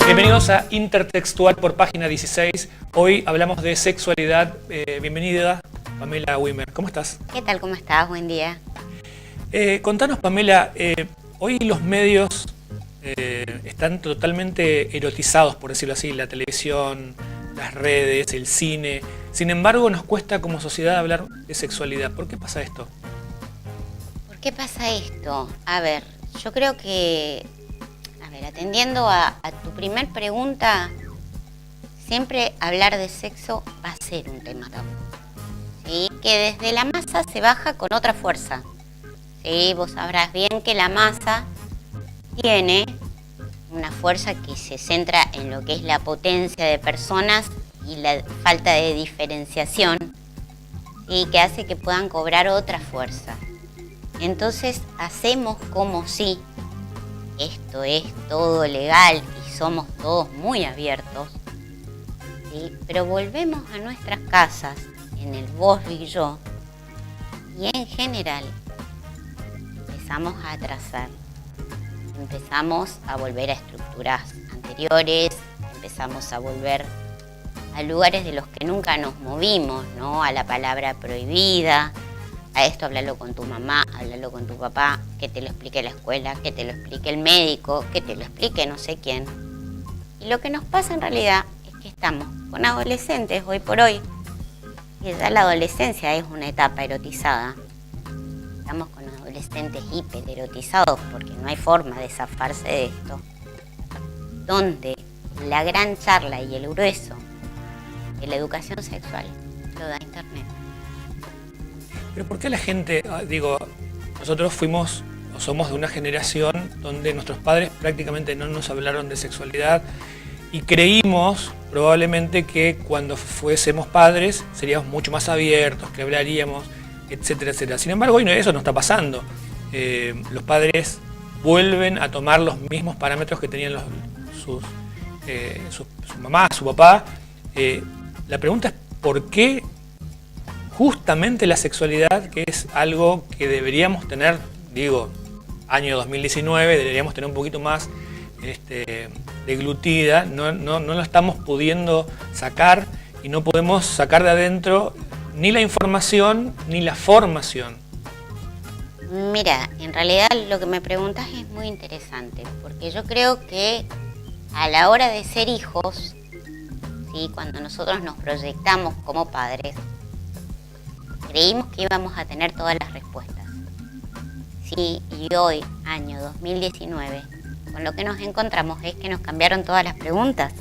Bienvenidos a Intertextual por Página 16. Hoy hablamos de sexualidad. Bienvenida, Pamela Wimmer. ¿Cómo estás? ¿Qué tal? ¿Cómo estás? Buen día. Contanos, Pamela, hoy los medios están totalmente erotizados, por decirlo así, la televisión, las redes, el cine. Sin embargo, nos cuesta como sociedad hablar de sexualidad. ¿Por qué pasa esto? ¿Por qué pasa esto? A ver, yo creo que... atendiendo a tu primer pregunta, siempre hablar de sexo va a ser un tema tabú. ¿Sí? Que desde la masa se baja con otra fuerza. ¿Sí? Vos sabrás bien que la masa tiene una fuerza que se centra en lo que es la potencia de personas y la falta de diferenciación, y que hace que puedan cobrar otra fuerza. Entonces hacemos como si esto es todo legal y somos todos muy abiertos, ¿sí? Pero volvemos a nuestras casas, en el vos y yo, y en general empezamos a atrasar, empezamos a volver a estructuras anteriores, empezamos a volver a lugares de los que nunca nos movimos, ¿no? A la palabra prohibida, a esto háblalo con tu mamá, háblalo con tu papá, que te lo explique la escuela, que te lo explique el médico, que te lo explique no sé quién. Y lo que nos pasa en realidad es que estamos con adolescentes hoy por hoy, y ya la adolescencia es una etapa erotizada. Estamos con adolescentes hipererotizados porque no hay forma de zafarse de esto, donde la gran charla y el grueso de la educación sexual lo da Internet. Pero ¿por qué la gente, nosotros fuimos o somos de una generación donde nuestros padres prácticamente no nos hablaron de sexualidad y creímos probablemente que cuando fuésemos padres seríamos mucho más abiertos, que hablaríamos, etcétera, etcétera? Sin embargo, hoy eso no está pasando. Los padres vuelven a tomar los mismos parámetros que tenían su mamá, su papá. La pregunta es ¿por qué justamente la sexualidad, que es algo que deberíamos tener, año 2019, deberíamos tener un poquito más deglutida, no la estamos pudiendo sacar y no podemos sacar de adentro ni la información ni la formación? Mira, en realidad lo que me preguntas es muy interesante, porque yo creo que a la hora de ser hijos, ¿sí? Cuando nosotros nos proyectamos como padres, creímos que íbamos a tener todas las respuestas. Sí, y hoy, año 2019, con lo que nos encontramos es que nos cambiaron todas las preguntas.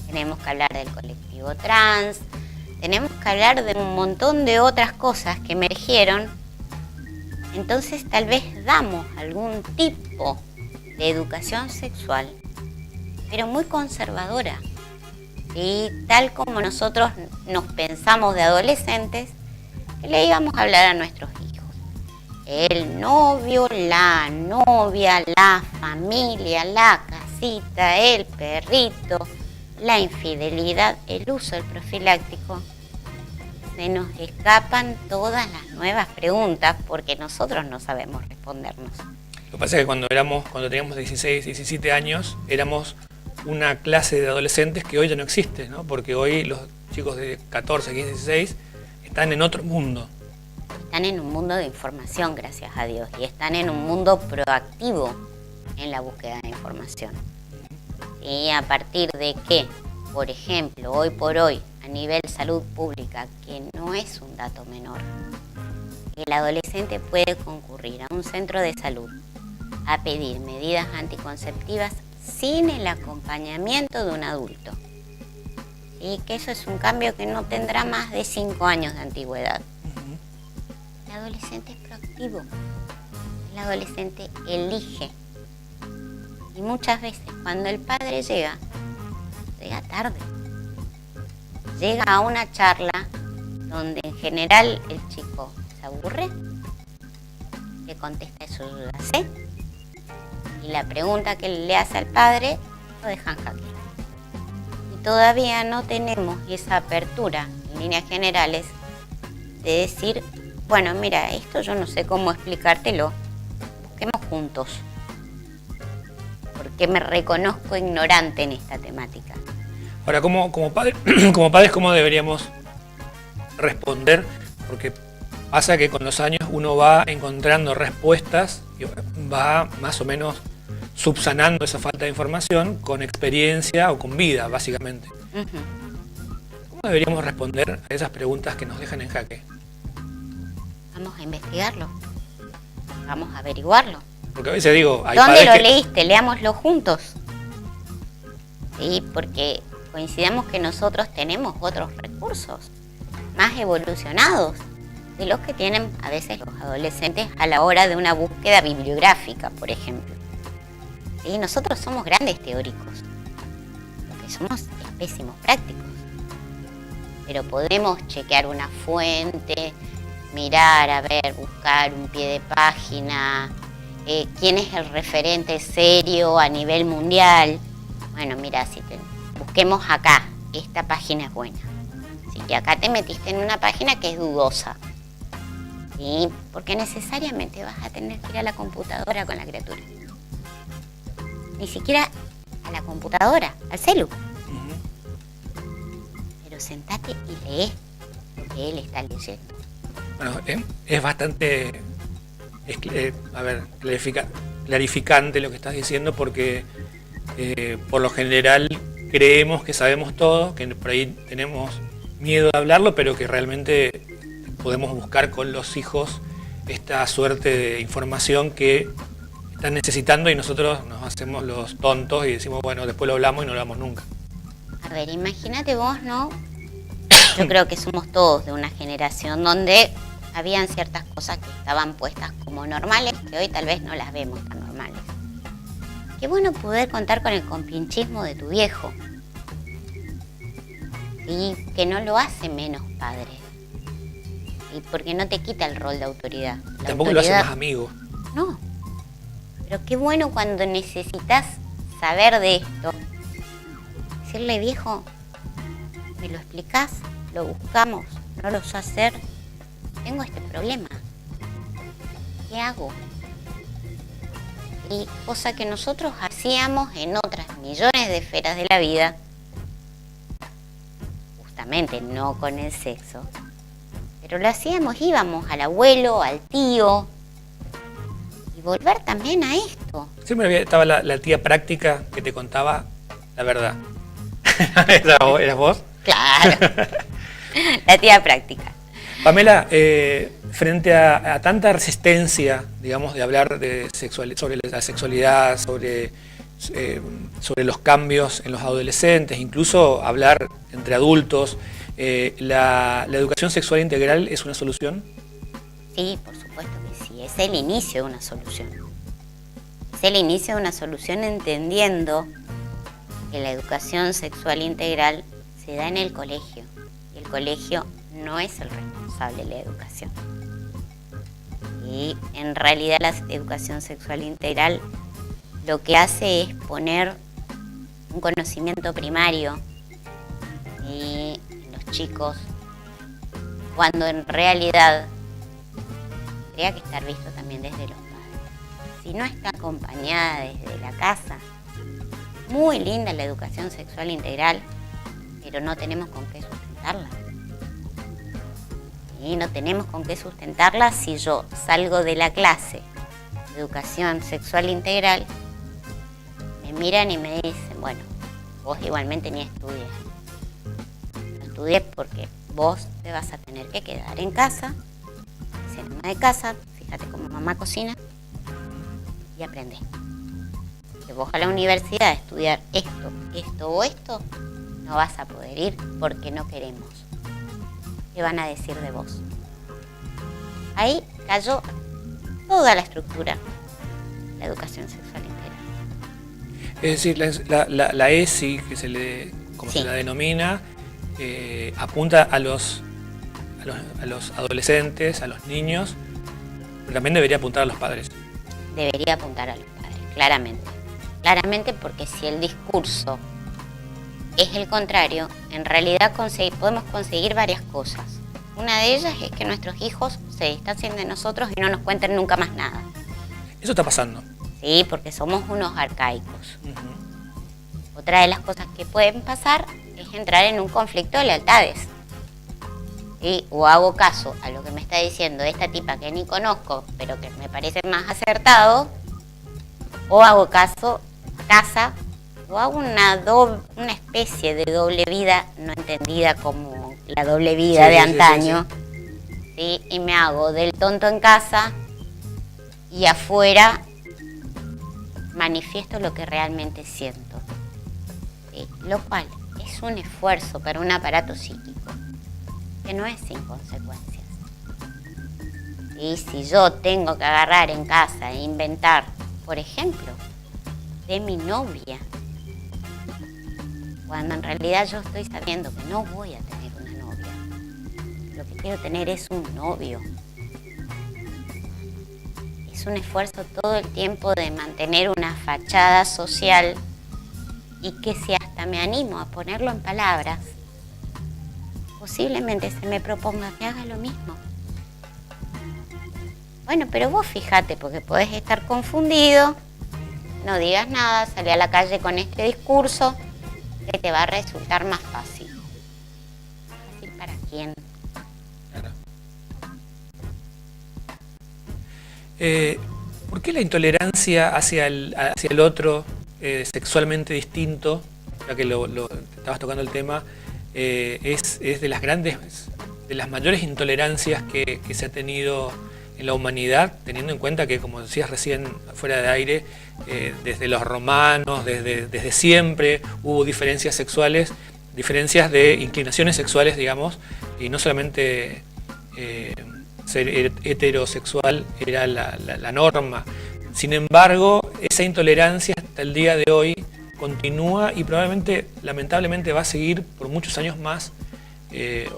Tenemos que hablar del colectivo trans, tenemos que hablar de un montón de otras cosas que emergieron. Entonces tal vez damos algún tipo de educación sexual, pero muy conservadora. ¿Sí? Tal como nosotros nos pensamos de adolescentes, que le íbamos a hablar a nuestros hijos. El novio, la novia, la familia, la casita, el perrito, la infidelidad, el uso del profiláctico. Se nos escapan todas las nuevas preguntas porque nosotros no sabemos respondernos. Lo que pasa es que cuando teníamos 16, 17 años, éramos una clase de adolescentes que hoy ya no existe, ¿no? Porque hoy los chicos de 14, 15, 16 están en otro mundo. Están en un mundo de información, gracias a Dios, y están en un mundo proactivo en la búsqueda de información. Y a partir de que, por ejemplo, hoy por hoy, a nivel salud pública, que no es un dato menor, el adolescente puede concurrir a un centro de salud a pedir medidas anticonceptivas sin el acompañamiento de un adulto. Y que eso es un cambio que no tendrá más de 5 años de antigüedad. El adolescente es proactivo. El adolescente elige. Y muchas veces cuando el padre llega tarde. Llega a una charla donde en general el chico se aburre, le contesta eso yo ya sé, y la pregunta que le hace al padre lo dejan jaque. todavía no tenemos esa apertura en líneas generales de decir, bueno, mira, esto yo no sé cómo explicártelo, busquemos juntos, porque me reconozco ignorante en esta temática. Ahora, como padres, ¿cómo deberíamos responder? Porque pasa que con los años uno va encontrando respuestas y va más o menos subsanando esa falta de información con experiencia o con vida, básicamente. ¿Cómo deberíamos responder a esas preguntas que nos dejan en jaque? Vamos a investigarlo, vamos a averiguarlo. Porque a veces digo, hay ¿dónde padres lo que... leíste? Leámoslo juntos. Sí, porque coincidamos que nosotros tenemos otros recursos más evolucionados de los que tienen a veces los adolescentes a la hora de una búsqueda bibliográfica, por ejemplo. ¿Sí? Nosotros somos grandes teóricos, lo que somos es pésimos prácticos. Pero podemos chequear una fuente, mirar, a ver, buscar un pie de página, quién es el referente serio a nivel mundial. Bueno, mira, busquemos acá, esta página es buena. Así que acá te metiste en una página que es dudosa. ¿Sí? Porque necesariamente vas a tener que ir a la computadora con la criatura. Ni siquiera a la computadora, al celu. Pero sentate y lee lo que él está leyendo. Bueno, es bastante clarificante lo que estás diciendo, porque por lo general creemos que sabemos todo, que por ahí tenemos miedo de hablarlo, pero que realmente podemos buscar con los hijos esta suerte de información que están necesitando y nosotros nos hacemos los tontos y decimos, bueno, después lo hablamos y no lo hablamos nunca. A ver, imagínate vos, ¿no? Yo creo que somos todos de una generación donde habían ciertas cosas que estaban puestas como normales, que hoy tal vez no las vemos tan normales. Qué bueno poder contar con el compinchismo de tu viejo. Y que no lo hace menos padre. Y porque no te quita el rol de autoridad. Tampoco lo hace más amigo. No. Pero qué bueno cuando necesitas saber de esto. Decirle, viejo, ¿me lo explicás? Lo buscamos, no lo sé hacer. Tengo este problema. ¿Qué hago? Y cosa que nosotros hacíamos en otras millones de esferas de la vida, justamente no con el sexo, pero lo hacíamos, íbamos al abuelo, al tío, y volver también a esto. Siempre estaba la tía práctica que te contaba la verdad. ¿Eras vos? Claro, la tía práctica. Pamela, frente a tanta resistencia, digamos, de hablar de sobre la sexualidad, sobre los cambios en los adolescentes, incluso hablar entre adultos, ¿la educación sexual integral es una solución? Sí, por supuesto que sí, es el inicio de una solución. Es el inicio de una solución entendiendo que la educación sexual integral se da en el colegio. Y el colegio no es el responsable de la educación. Y en realidad la educación sexual integral lo que hace es poner un conocimiento primario en los chicos, cuando en realidad tendría que estar visto también desde los padres. Si no está acompañada desde la casa, muy linda la educación sexual integral, pero no tenemos con qué sustentarla. Y no tenemos con qué sustentarla si yo salgo de la clase de educación sexual integral, me miran y me dicen, bueno, vos igualmente ni estudies. No estudies porque vos te vas a tener que quedar en casa, ser ama de casa, fíjate cómo mamá cocina y aprende. Que vos a la universidad a estudiar esto o esto, no vas a poder ir porque no queremos. ¿Qué van a decir de vos? Ahí cayó toda la estructura, la educación sexual integral. Es decir, la ESI, que como Sí. se la denomina, apunta a los adolescentes, a los niños, pero también debería apuntar a los padres. Debería apuntar a los padres, claramente. Claramente, porque si el discurso es el contrario. En realidad podemos conseguir varias cosas. Una de ellas es que nuestros hijos se distancien de nosotros y no nos cuenten nunca más nada. Eso está pasando. Sí, porque somos unos arcaicos. Otra de las cosas que pueden pasar es entrar en un conflicto de lealtades. ¿Sí? O hago caso a lo que me está diciendo esta tipa que ni conozco, pero que me parece más acertado, o hago caso a casa, o hago una especie de doble vida no entendida como la doble vida de antaño. Sí. Y me hago del tonto en casa y afuera manifiesto lo que realmente siento. ¿Sí? Lo cual es un esfuerzo para un aparato psíquico que no es sin consecuencias. Y si yo tengo que agarrar en casa e inventar, por ejemplo, de mi novia, cuando en realidad yo estoy sabiendo que no voy a tener una novia, lo que quiero tener es un novio. Es un esfuerzo todo el tiempo de mantener una fachada social y que si hasta me animo a ponerlo en palabras, posiblemente se me proponga que haga lo mismo. Bueno, pero vos fíjate, porque podés estar confundido, no digas nada, salí a la calle con este discurso, que te va a resultar más fácil. ¿Fácil para quién? Claro. ¿Por qué la intolerancia hacia el otro sexualmente distinto, ya que estabas tocando el tema, es de las mayores intolerancias que se ha tenido en la humanidad, teniendo en cuenta que, como decías recién fuera de aire, desde los romanos, desde siempre hubo diferencias sexuales, diferencias de inclinaciones sexuales, digamos, y no solamente ser heterosexual era la norma. Sin embargo, esa intolerancia hasta el día de hoy continúa y probablemente, lamentablemente, va a seguir por muchos años más.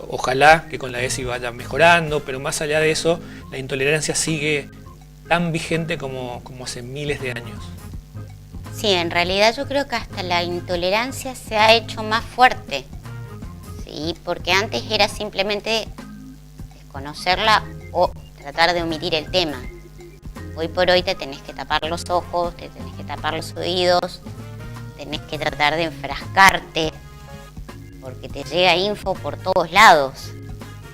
Ojalá que con la ESI vaya mejorando, pero más allá de eso, la intolerancia sigue tan vigente como hace miles de años. Sí, en realidad yo creo que hasta la intolerancia se ha hecho más fuerte, ¿sí? Porque antes era simplemente desconocerla o tratar de omitir el tema. Hoy por hoy te tenés que tapar los ojos, te tenés que tapar los oídos, tenés que tratar de enfrascarte, porque te llega info por todos lados.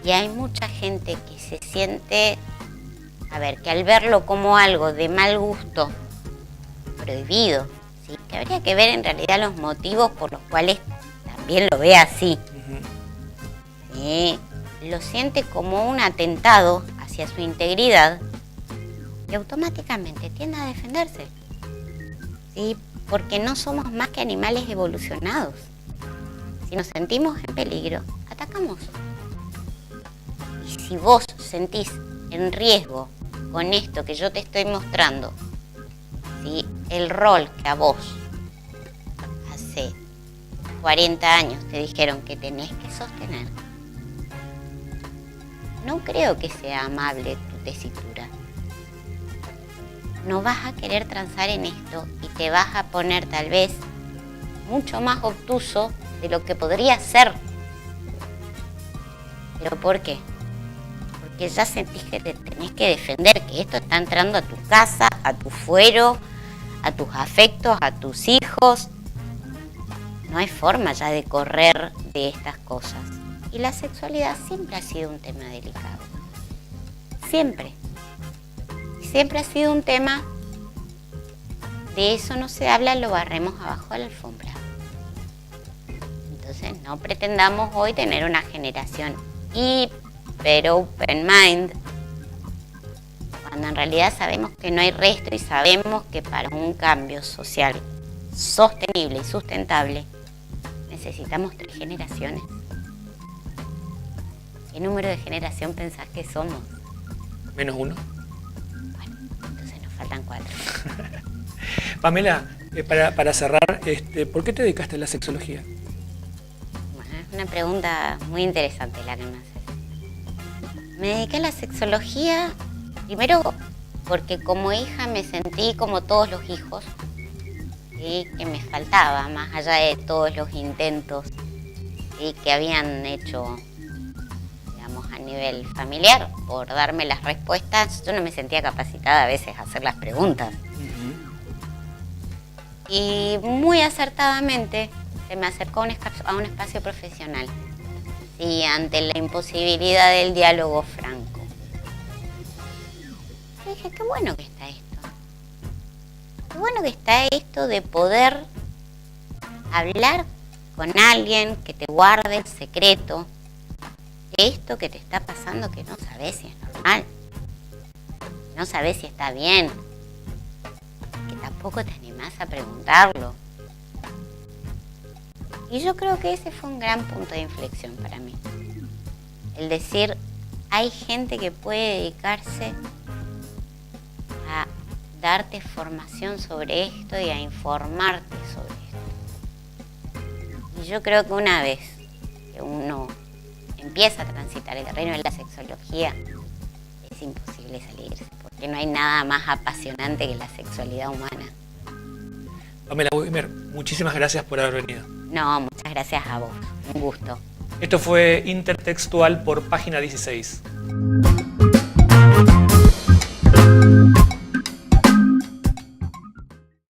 Y hay mucha gente que se siente, que al verlo como algo de mal gusto, prohibido, ¿sí? Que habría que ver en realidad los motivos por los cuales también lo ve así. ¿Sí? Lo siente como un atentado hacia su integridad y automáticamente tiende a defenderse. ¿Sí? Porque no somos más que animales evolucionados. Si nos sentimos en peligro, atacamos. Y si vos sentís en riesgo con esto que yo te estoy mostrando, ¿sí? El rol que a vos hace 40 años te dijeron que tenés que sostener, no creo que sea amable tu tesitura. No vas a querer transar en esto y te vas a poner tal vez mucho más obtuso de lo que podría ser. ¿Pero por qué? Porque ya sentís que te tenés que defender, que esto está entrando a tu casa, a tu fuero, a tus afectos, a tus hijos. No hay forma ya de correr de estas cosas. Y la sexualidad siempre ha sido un tema delicado. Siempre. Siempre ha sido un tema, de eso no se habla, lo barremos abajo de la alfombra. Entonces no pretendamos hoy tener una generación hiper open mind, cuando en realidad sabemos que no hay resto y sabemos que para un cambio social sostenible y sustentable necesitamos 3 generaciones. ¿Qué número de generación pensás que somos? ¿Menos 1? Bueno, entonces nos faltan 4. Pamela, para cerrar, ¿por qué te dedicaste a la sexología? Bueno, es una pregunta muy interesante la que me haces. Me dediqué a la sexología, primero porque como hija me sentí como todos los hijos, ¿sí? Que me faltaba, más allá de todos los intentos, ¿sí? Que habían hecho, digamos, a nivel familiar por darme las respuestas. Yo no me sentía capacitada a veces a hacer las preguntas. Y muy acertadamente se me acercó a un espacio profesional, ¿sí? Ante la imposibilidad del diálogo franco. Y dije, qué bueno que está esto. Qué bueno que está esto de poder hablar con alguien que te guarde el secreto de esto que te está pasando, que no sabes si es normal, no sabes si está bien, que tampoco te animás a preguntarlo. Y yo creo que ese fue un gran punto de inflexión para mí. El decir, hay gente que puede dedicarse a darte formación sobre esto y a informarte sobre esto. Y yo creo que una vez que uno empieza a transitar el terreno de la sexología, es imposible salirse, porque no hay nada más apasionante que la sexualidad humana. Pamela Wimmer, muchísimas gracias por haber venido. No, muchas gracias a vos. Un gusto. Esto fue Intertextual por Página 16.